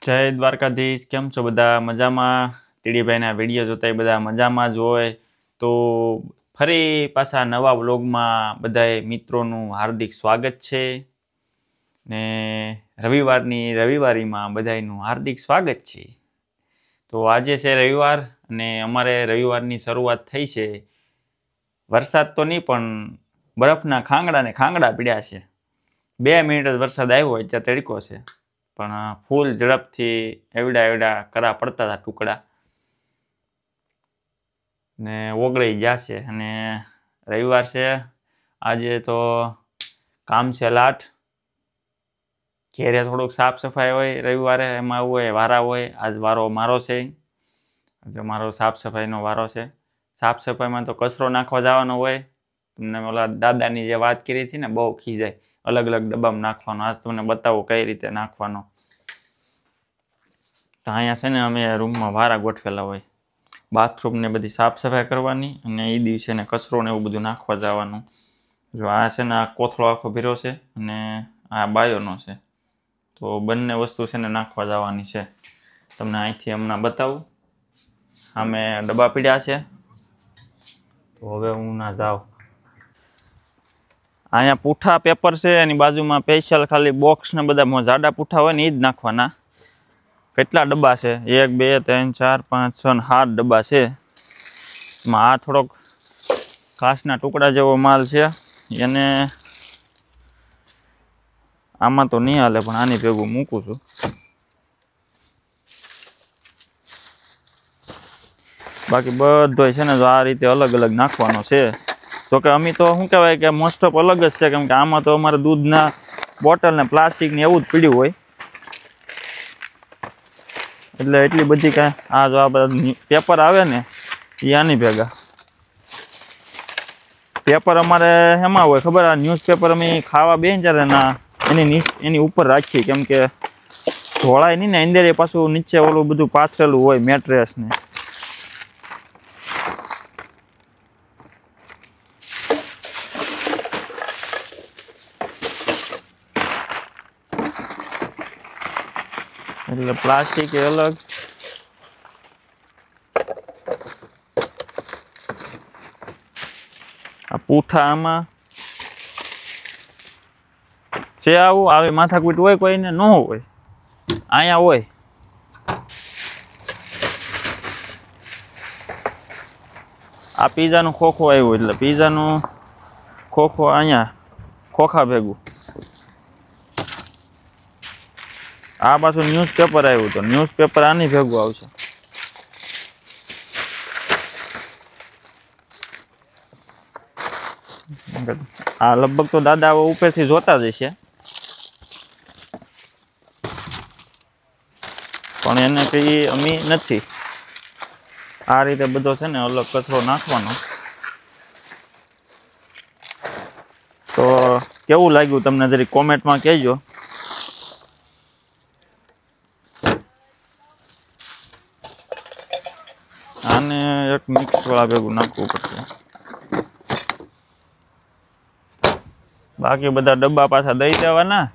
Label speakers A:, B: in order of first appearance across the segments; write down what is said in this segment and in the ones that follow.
A: જય દ્વારકાધીશ. કેમ છો બધા? મજામાં? તીડીભાઈના વિડીયો જોતા બધા મજામાં જ હોય. તો ફરી પાછા નવા વ્લોગમાં બધાએ મિત્રોનું હાર્દિક સ્વાગત છે ને રવિવારીમાં બધાનું હાર્દિક સ્વાગત છે. તો આજે છે રવિવાર અને અમારે રવિવારની શરૂઆત થઈ છે. વરસાદ તો નહીં પણ બરફના ખાંગડા પીડ્યા છે. 2 મિનિટ જ વરસાદ આવ્યો, અત્યારે તડકો છે, પણ ફૂલ ઝડપથી એવડા કરા પડતા હતા ટુકડા ને ઓગળી ગયા છે. અને રવિવાર છે આજે, તો કામ છે લાટ. ઘેરે થોડુંક સાફ સફાઈ હોય રવિવારે, એમાં એવું હોય વારા હોય. આજ વારો મારો છે, આજે મારો સાફ સફાઈનો વારો છે. સાફ સફાઈમાં તો કચરો નાખવા જવાનો હોય. તમને ઓલા દાદાની જે વાત કરી હતી ને, બહુ ખીજાય. અલગ અલગ ડબ્બામાં નાખવાનો. આજ તમને બતાવું કઈ રીતે નાખવાનો. તો અહીંયા છે ને અમે રૂમમાં વારા ગોઠવેલા હોય. બાથરૂમને બધી સાફ સફાઈ કરવાની અને એ દિવસે ને કચરો ને એવું બધું નાખવા જવાનું. જો આ છે ને આ કોથળો આખો ભીરો છે અને આ બાયોનો છે. તો બંને વસ્તુ છે ને નાખવા જવાની છે. તમને અહીંથી હમણાં બતાવું. આમે ડબ્બા પીડ્યા છે, તો હવે હું ના જાઉં. અહીંયા પૂઠા પેપર છે, એની બાજુમાં સ્પેશિયલ ખાલી બોક્સ ને બધા જાડા પૂઠા હોય ને એ જ નાખવાના. કેટલા ડબ્બા છે? 1 2 3 4 5 6 7 ડબ્બા છે. એમાં આ થોડોક ઘાસના ટુકડા જેવો માલ છે, એને આમાં તો નહીં હાલે, પણ આની ભેગું મૂકું છું. બાકી બધો છે ને જો આ રીતે અલગ અલગ નાખવાનો છે. જોકે અમે તો શું કહેવાય કે મોસ્ટ ઓફ અલગ જ છે, કેમ કે આમાં તો અમારે દૂધના બોટલ ને પ્લાસ્ટિક ને એવું જ પીડ્યું હોય, એટલે એટલી બધી કાંઈ. આ જો આ બધા પેપર આવે ને એ આની ભેગા. પેપર અમારે એમાં હોય ખબર? આ ન્યૂઝપેપર અમે ખાવા બેન ત્યારે ના એની ઉપર રાખીએ, કેમ કે ધોળાય નહીં ને અંદર. એ પાછું નીચે ઓલું બધું પાથરેલું હોય મેટ્રેસ ને. એટલે પ્લાસ્ટિક એ અલગ. આ પૂઠા આમાં છે. આવું આવી માથાકૂટ હોય કોઈને? ન હોય. અહીંયા હોય. આ પીઝાનું ખોખું આવ્યું, એટલે પીઝાનું ખોખું અહીંયા ખોખા ભેગું. આ પાછું ન્યૂઝપેપર આવ્યું, તો ન્યૂઝપેપર આની ભેગું આવશે. આ લગભગ તો દાદા ઉપરથી જોતા જ હશે, પણ એને કઈ અમી નથી. આ રીતે બધો છે ને અલગ કચરો નાખવાનો. તો કેવું લાગ્યું તમને જરી કોમેન્ટમાં કહેજો. આને એક મિક્સ વાળા ભેગું નાખવું પડશે. બાકી બધા ડબ્બા પાછા દઈ દેવાના.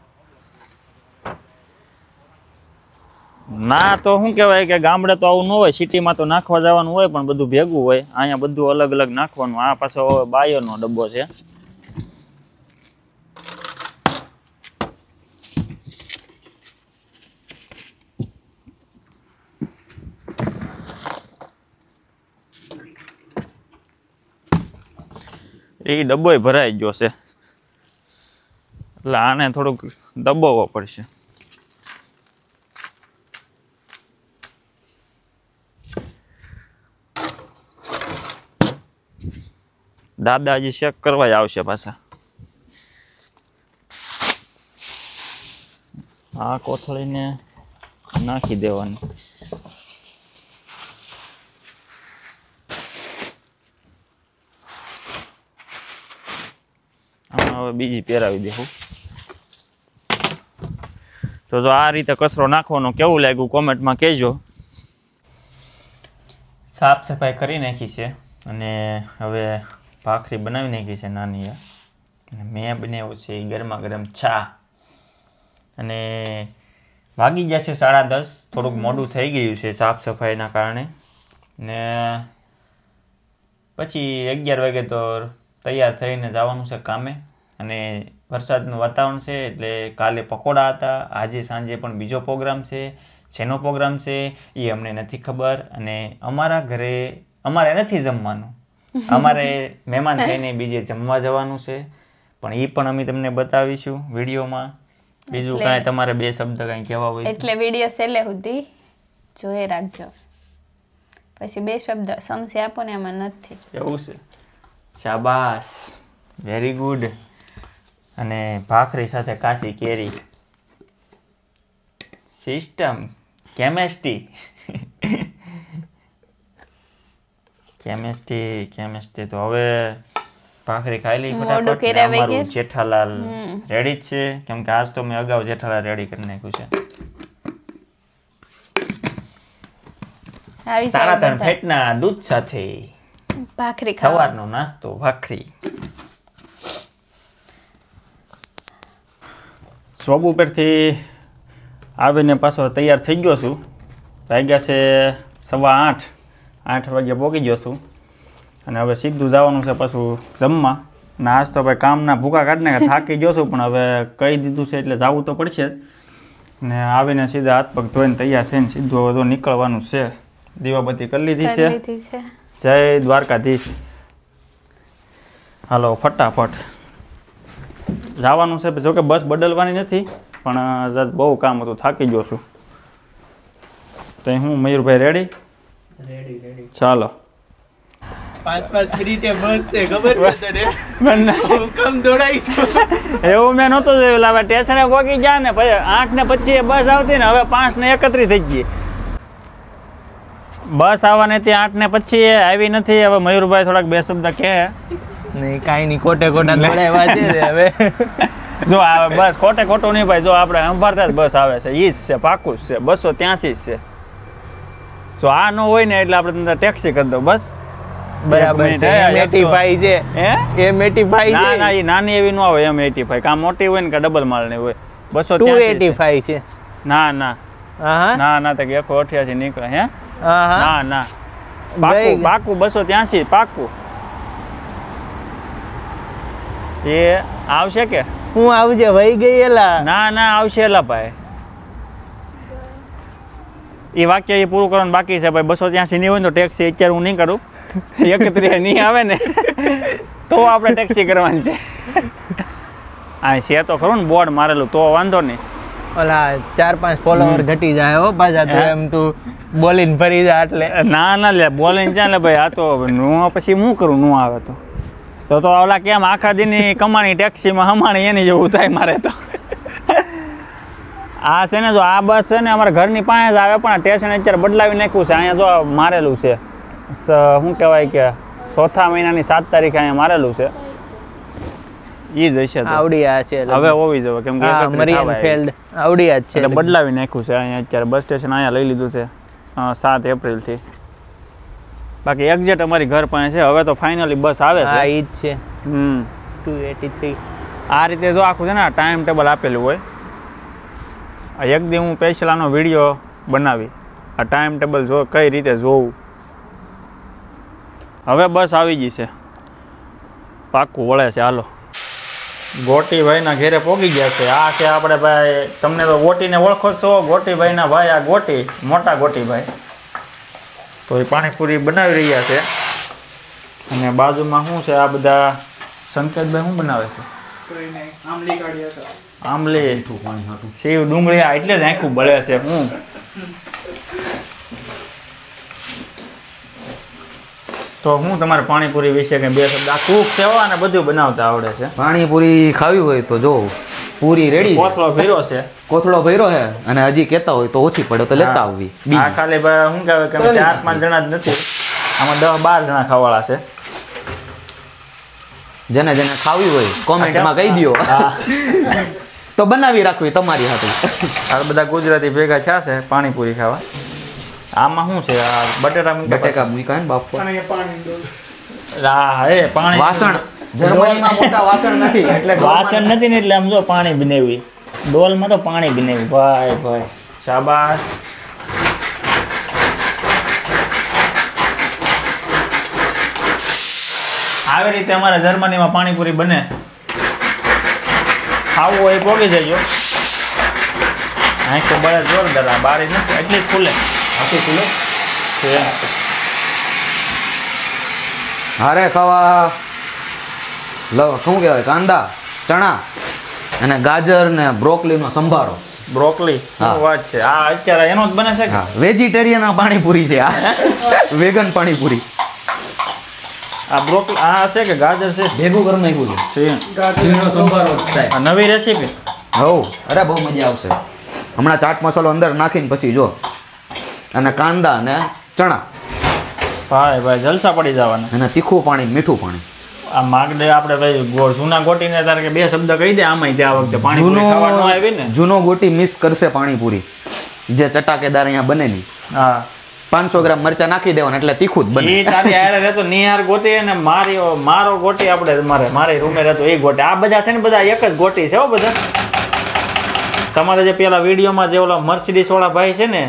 A: ના તો શું કહેવાય કે ગામડે તો આવું ન હોય, સિટીમાં તો નાખવા જવાનું હોય, પણ બધું ભેગું હોય. અહીંયા બધું અલગ અલગ નાખવાનું. આ પાછો બાયોનો ડબ્બો છે. એ ડબ્બો ભરાઈ ગયો છે, એટલે આને થોડુંક દબાવવો પડશે. દાદા હજી ચેક કરવા જ આવશે પાછા. આ કોથળીને નાખી દેવાની. આમાં હવે બીજી પહેરાવી દેવું. તો જો આ રીતે કચરો નાખવાનો કેવું લાગ્યું કોમેન્ટમાં કહેજો. સાફ સફાઈ કરી નાખી છે અને હવે ભાખરી બનાવી નાખી છે નાની. મેં બનાવ્યું છે ગરમા ગરમ ચા અને વાગી ગયા છે 10:30. થોડુંક મોડું થઈ ગયું છે સાફ સફાઈના કારણે. ને પછી 11 વાગે તો તૈયાર થઈને જવાનું છે કામે. અને વરસાદનું વાતાવરણ છે એટલે કાલે પકોડા હતા. આજે સાંજે પણ બીજો પ્રોગ્રામ છે. જેનો પ્રોગ્રામ છે એ અમને નથી ખબર. અને અમારા ઘરે અમારે નથી જમવાનું, અમારે મહેમાન થઈને બીજે જમવા જવાનું છે. પણ એ પણ અમે તમને બતાવીશું વિડીયોમાં. બીજું કાંઈ તમારે 2 શબ્દ કાંઈ કહેવા હોય
B: એટલે વિડીયો છેલ્લે સુધી જોઈ રાખજો. પછી 2 શબ્દ સમસી આપો ને એમાં નથી.
A: એવું છે? શાબાશ, વેરી ગુડ. અને ભાખરી સાથે કાચી કેરી. System chemistry. કેમેસ્ટ્રી તો હવે ભાખરી ખાઈ લઈ ફટાફટ. અમારું જેઠાલાલ રેડી જ છે, કેમ કે આજ તો મેં અગાઉ જેઠાલાલ રેડી કરી નાખ્યું છે. 3.5 ફેટના દૂધ સાથે
B: ભાખરી,
A: સવારનો નાસ્તો ભાખરી. શોપ ઉપરથી આવીને પાછો તૈયાર થઈ ગયો છું. વાગ્યા છે 8:15. 8 વાગે પહોંચી ગયો છું. અને હવે સીધું જવાનું છે પાછું જમવા. આજ તો ભાઈ કામના ભૂકા કાઢી નાખ્યા, થાકી ગયો છું, પણ હવે કહી દીધું છે એટલે જવું તો પડશે જ. ને આવીને સીધા હાથ પગ ધોઈને તૈયાર થઈને સીધું હવે તો નીકળવાનું છે. દીવાબત્તી કરી લીધી છે. જય દ્વારકાધીશ. હાલો ફટાફટ જવાનું છે. જોકે બસ બદલવાની નથી, પણ બહુ કામ હતું, થાકી ગયો છું. તો હું મયુરભાઈ રેડી? ચાલો.
C: 5 મિનિટે બસ છે, ખબર તને? કમ દોડાઈશ.
A: એવું મેં નહોતું જોયું. હવે સ્ટેશને પહોંચી ગયા ને પછી 8:25 બસ આવતી ને હવે 5:31 થઈ ગઈ. બસ આવવાની હતી 8:25 આવી નથી. હવે મયુરભાઈ થોડાક 2 શબ્દ કહે.
C: નહીં કાંઈ નહીં, ખોટે ખોટા દોડાવ્યા છે હવે.
A: જો આવે બસ ખોટે ખોટું નહીં ભાઈ. જો આપણે અંબારતા જ બસ આવે છે, ઈ જ છે, પાકું જ છે. 283 જ છે. જો આ ન હોય ને એટલે આપણે તમને ટેક્સી કરી દો બસ.
C: બરાબર છે. M85 છે. M85 છે.
A: ના એ નાની એવી ન આવે M85. કાં મોટી હોય ને કે ડબલ માલની હોય.
C: 285 છે.
A: ના તો 188 નીકળે. હે ના પાકું 283 પાકું. એ આવશે કે
C: હું આવજે વહી ગયેલા?
A: ના આવશે એલા ભાઈ. એ વાક્ય એ પૂરું કરવાનું બાકી છે ભાઈ. 283 નહીં હોય તો ટેક્સી અત્યારે હું નહીં કરું. 31 નહીં આવે ને તો આપણે ટેક્સી કરવાની છે. આ છે તો ખરું ને બોર્ડ મારેલું, તો વાંધો નહીં.
C: ઓલા 4-5 ફોલોવર ઘટી જાય હો પાછા. તો એમ તું બોલીને ફરી જા એટલે.
A: ના લે બોલીને ચાલે ભાઈ. આ તો નું પછી હું કરું નું આવે તો ઓલા કેમ આખા દીની કમાણી ટેક્સીમાં હમાણી એની જેવું થાય મારે તો. આ છે ને જો આ બસ છે ને અમારા ઘરની પાસે જ આવે, પણ સ્ટેશન અત્યારે બદલાવી નાખ્યું છે. અહીંયા જો મારેલું છે, શું કહેવાય કે 4થા મહિનાની 7 તારીખે અહીંયા મારેલું છે. ઈ જ હશે
C: આવડિયા છે
A: હવે હોવી જોઈએ, કેમ કે
C: મરિયનફેલ્ડ આવડિયા જ છે.
A: એટલે બદલાવી નાખ્યું છે અહીંયા અત્યારે. બસ સ્ટેશન અહીંયા લઈ લીધું છે 7 એપ્રિલથી. બાકી એક્ઝેક્ટ અમારી ઘર પાસે છે. હવે તો ફાઇનલી બસ આવે છે.
C: હા ઈ જ છે. 283.
A: આ રીતે જો આખું છે ને ટાઈમ ટેબલ આપેલું હોય. એક દી હું સ્પેશિયલ આનો વિડીયો બનાવી આ ટાઈમ ટેબલ જો કઈ રીતે જોવું. હવે બસ આવી ગઈ છે, પાક્કું વળે છે. હાલો ગોટીભાઈના ઘેરે પહોંચી ગયા છે. આ છે આપણે ભાઈ, તમને તો ગોટીને ઓળખો છો. ગોટીભાઈના ભાઈ આ ગોટી, મોટા ગોટીભાઈ. તો એ પાણીપુરી બનાવી રહ્યા છે. અને બાજુમાં શું છે આ બધા સંકેતભાઈ શું બનાવે છે? આંબલી સેવ ડુંગળી. એટલે જ આખું બળે છે. હું તો હું તમારે પાણીપુરી વિશે કંઈ 2 શબ્દ? આ કૂક સેવા અને બધું બનાવતા આવડે છે.
D: પાણીપુરી ખાવી હોય તો જો પૂરી રેડી.
A: કોથળો ભર્યો છે.
D: કોથળો ભર્યો છે અને હજી કહેતા હોય તો ઓછી પડે તો લેતા આવવી.
A: આ ખાલી ભાઈ શું કહેવાય કે 4-5 જણા જ નથી, આમાં 10-12 જણા ખાવાળા છે.
D: જેને ખાવી હોય કોમેન્ટમાં કહી દો તો બનાવી રાખવી તમારી હાથે.
A: આ બધા ગુજરાતી ભેગા છે પાણીપુરી ખાવા. આમાં શું છે? આ બટેકા
D: મૂક્યા ને બાપા.
A: પાણી
D: વાસણ જર્મનીમાં મોટા વાસણ નથી એટલે
A: વાસણ નથી ને એટલે આમ જો પાણી બનાવી. ડોલમાં તો પાણી બનાવી. ભાઈ શાબાશ. આવી રીતે અમારે જર્મનીમાં પાણીપુરી બને. ખાવું હોય પોગી જજો. આંખો બળે જોરદાર. આ બારી નથી એટલી જ ખુલે. આખી ખુલે છે.
D: હારે ખાવા શું કહેવાય, કાંદા, ચણા અને ગાજર ને બ્રોકલીનો સંભારો.
A: બ્રોકલી
D: હા.
A: વાત છે. આ અત્યારે એનો જ બને છે કે
D: હા, વેજીટેરિયન પાણીપુરી છે આ. વેગન પાણીપુરી
A: આ બ્રોકલી આ છે કે ગાજર છે?
D: ભેગું કરી નાખ્યું
A: છે.
D: છે સંભારો થાય.
A: આ નવી રેસીપી.
D: હવ, અરે બહુ મજા આવશે. હમણાં ચાટ મસાલો અંદર નાખીને પછી જો, અને કાંદા ને ચણા
A: ભાઈ ભાઈ જલસા પડી જવાના.
D: અને તીખું પાણી, મીઠું પાણી.
A: આ માગડે આપણે ભાઈ જૂના ગોટીને તારે કે બે શબ્દ કહી દે આમાંય ત્યાં વખતે પાણીપુરી ખાવાનું આવી ને.
D: જૂનો ગોટી મિસ કરશે પાણીપુરી, જે ચટાકેદાર અહીંયા બનેલી.
A: હા
D: 500 ગ્રામ મરચા નાખી દેવાના એટલે તીખું જ બને.
A: ઈ તારી હારે રહેતો નિહાર ગોટી અને મારો ગોટી આપણે મારી રૂમે રહેતો એ ગોટી. આ બધા છે ને બધા એક જ ગોટી છે હો બધા. તમારે જે પેલા વિડીયોમાં જે ઓલા મર્સિડીસ વાળા ભાઈ છે ને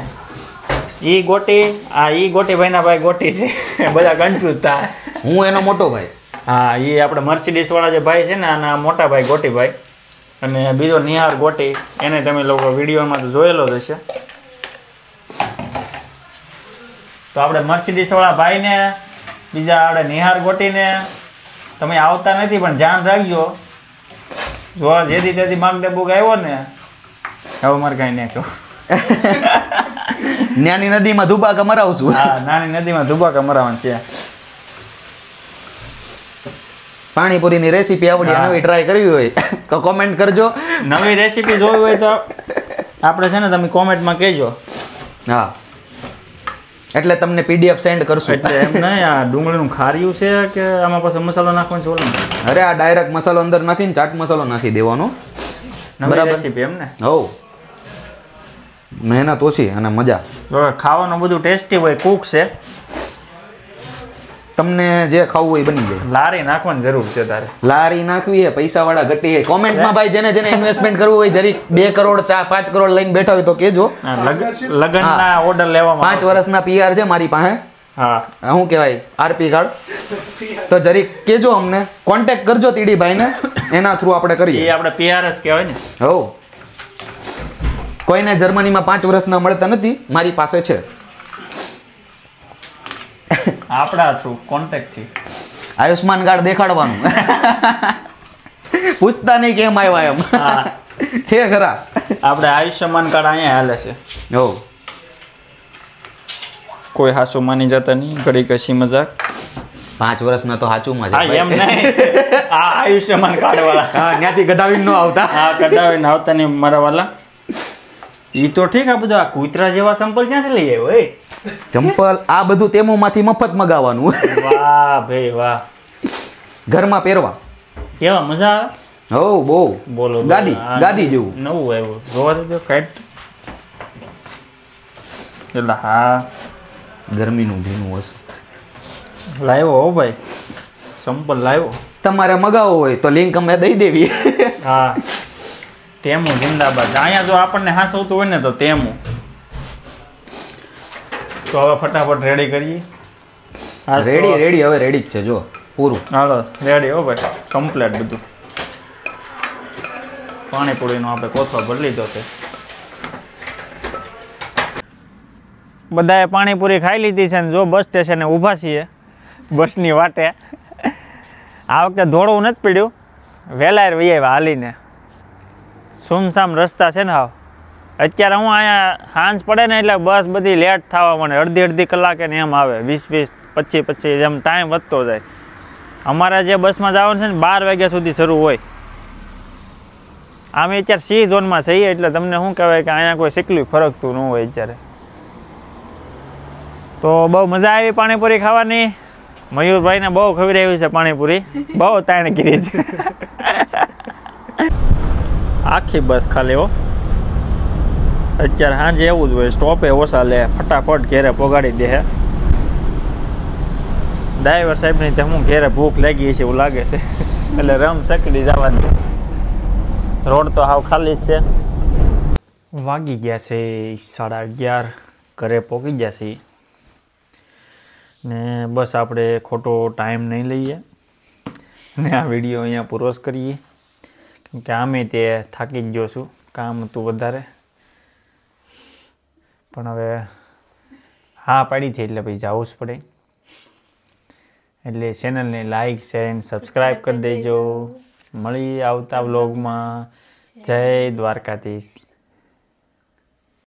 A: ઈ ગોટી, ઈ ગોટી ભાઈના ભાઈ ગોટી છે. બધા કન્ફ્યુઝ થાય.
D: હું એનો મોટો ભાઈ.
A: હા એ આપણે મર્સિડીસ વાળા જે ભાઈ છે ને આના મોટા ભાઈ ગોટીભાઈ, અને બીજો નિહાર ગોટી, એને તમે લોકો વિડીયોમાં તો જોયેલો જ હશે. તો આપણે મર્સિડીસ વાળા ભાઈને, બીજા આપણે નિહાર ગોટીને તમે આવતા નથી પણ ધ્યાન રાખજો. જો જેથી તેથી માગડે બુક આવ્યો ને હવે મારે કાંઈ નહીં કહું.
D: નાની નદીમાં ધુબાકા મરાવશું.
A: હા નાની નદીમાં ધુબાકા મરાવવાનું છે.
D: પાણીપુરીની રેસીપી આવડી નવી ટ્રાય કરવી હોય તો કોમેન્ટ કરજો.
A: નવી રેસીપી જોવી હોય તો આપણે છે ને તમે કોમેન્ટમાં કહેજો.
D: હા, એટલે તમને પીડીએફ સેન્ડ કરશું.
A: એટલે એમ નહીં, આ ડુંગળીનું ખાર્યું છે કે આમાં પછી મસાલો નાખવાનો છે ઓલો?
D: અરે આ ડાયરેક્ટ મસાલો અંદર નાખીને ચાટ મસાલો નાખી દેવાનો.
A: નવી રેસીપી એમ ને?
D: હવ, મહેનત ઓછી અને મજા.
A: ખાવાનું બધું ટેસ્ટી હોય. કુક છે,
D: તમને જે ખાવું હોય બની જાય.
A: લારી નાખવાની જરૂર છે તારે.
D: લારી નાખવી હે, પૈસા વાળા ઘટી હે. કોમેન્ટમાં ભાઈ જેને જેને ઇન્વેસ્ટમેન્ટ કરવું હોય, જરીક 2 કરોડ 5 કરોડ લઈને બેઠા હોય તો કેજો.
A: લગનના ઓર્ડર લેવામાં
D: 5 વર્ષના પીઆર છે મારી પાસે.
A: હા
D: શું કહેવાય, આરપી કાર્ડ. તો જરીક કેજો, અમને કોન્ટેક્ટ કરજો તીડીભાઈને, એના થ્રુ આપણે
A: એ
D: કરીએ.
A: આપણે પીઆરએસ કહેવાય ને.
D: હો, કોઈને જર્મનીમાં 5 વર્ષના મળતા નથી, મારી પાસે છે.
A: આપણા થ્રુ કોન્ટેક્ટ થી
D: આયુષ્માન કાર્ડ દેખાડવાનું. પૂછતા નહીં કેમ આવ્યા એમ. છે ખરા.
A: આપણે આયુષ્યમાન કાર્ડ અહીંયા હાલે છે.
D: હો,
A: કોઈ હાચું માની જતા નહીં, ઘડી કશી મજાક.
D: 5 વર્ષના તો સાચુંમાં
A: હા
D: છે.
A: એમ નહીં, આ આયુષ્યમાન કાર્ડ વાળા.
D: હા, ત્યાંથી કઢાવીને ન આવતા.
A: હા કઢાવીને આવતા નહીં મારા વાલા. ઈ તો ઠીક, આ બધું આ કૂતરા જેવા સંપલ ક્યાંથી લઈ આવ્યો? એ
D: ચંપલ આ બધું તેમોમાંથી મફત મગાવવાનું.
A: વાહ ભાઈ વાહ.
D: ઘરમાં પહેરવા
A: કેવા મજા આવે.
D: હો, બહુ.
A: બોલો
D: ગાદી ગાદી જેવું
A: નવું આવ્યું જોવા દેજો કાંઈક. એટલે હા
D: ગરમીનું ભીનું હશે.
A: લાવ્યો હો ભાઈ, સંપલ લાવ્યો.
D: તમારે મગાવવો હોય તો લિંક અમે દઈ દેવી.
A: હા તેમું જિંદાબાદ. અહીંયા જો આપણને હાંસવતું હોય ને તો તેમું. તો હવે ફટાફટ રેડી કરીએ.
D: રેડી રેડી હવે રેડી જ છે જો પૂરું.
A: હાલો રેડી હો ભાઈ, કમ્પ્લેટ બધું. પાણીપુરીનો આપણે કોથળો ભરી લીધો છે. બધાએ પાણીપુરી ખાઈ લીધી છે ને જો બસ સ્ટેશને ઊભા છીએ બસની વાટે. આ વખતે દોડવું નથી પડ્યું, વહેલા વહી આવ્યા હાલીને. સુમસામ રસ્તા છે ને હાવ. અત્યારે હું અહીંયા સાંજ પડે ને એટલે બસ બધી લેટ થવા માંડે. અડધી કલાકે ને એમ આવે, 20 25 એમ ટાઈમ વધતો જાય. અમારે જે બસમાં જવાનું છે ને 12 વાગ્યા સુધી શરૂ હોય. આમે અત્યારે સી ઝોનમાં છીએ એટલે તમને શું કહેવાય કે અહીંયા કોઈ શીખલું ફરકતું ન હોય અત્યારે. તો બહુ મજા આવી પાણીપુરી ખાવાની. મયુરભાઈને બહુ ખવડાવી છે પાણીપુરી, બહુ તાણ કરી છે. આખી બસ ખાલી હો. અત્યારે સાંજે એવું જ હોય, સ્ટોપે ઓછા લે, ફટાફટ ઘેરે પોગાડી દે. ડ્રાઈવર સાહેબની તો હું ઘેરે ભૂખ લાગી છે એવું લાગે છે એટલે રમ ચકડી જવાની. રોડ તો હાવ ખાલી જ છે. વાગી ગયા છે 11:30, ઘરે પહોંચી ગયા છીએ ને બસ આપણે ખોટો ટાઈમ નહીં લઈએ ને આ વિડીયો અહીંયા પૂરો જ કરીએ, કેમ કે આમે તે થાકી જ ગયો છું, કામ હતું વધારે. પણ હવે હા પાડી હતી એટલે પછી જવું જ પડે. એટલે ચેનલને લાઈક શેર એન્ડ સબસ્ક્રાઈબ કરી દેજો. મળીએ આવતા વ્લોગમાં. જય દ્વારકાધીશ.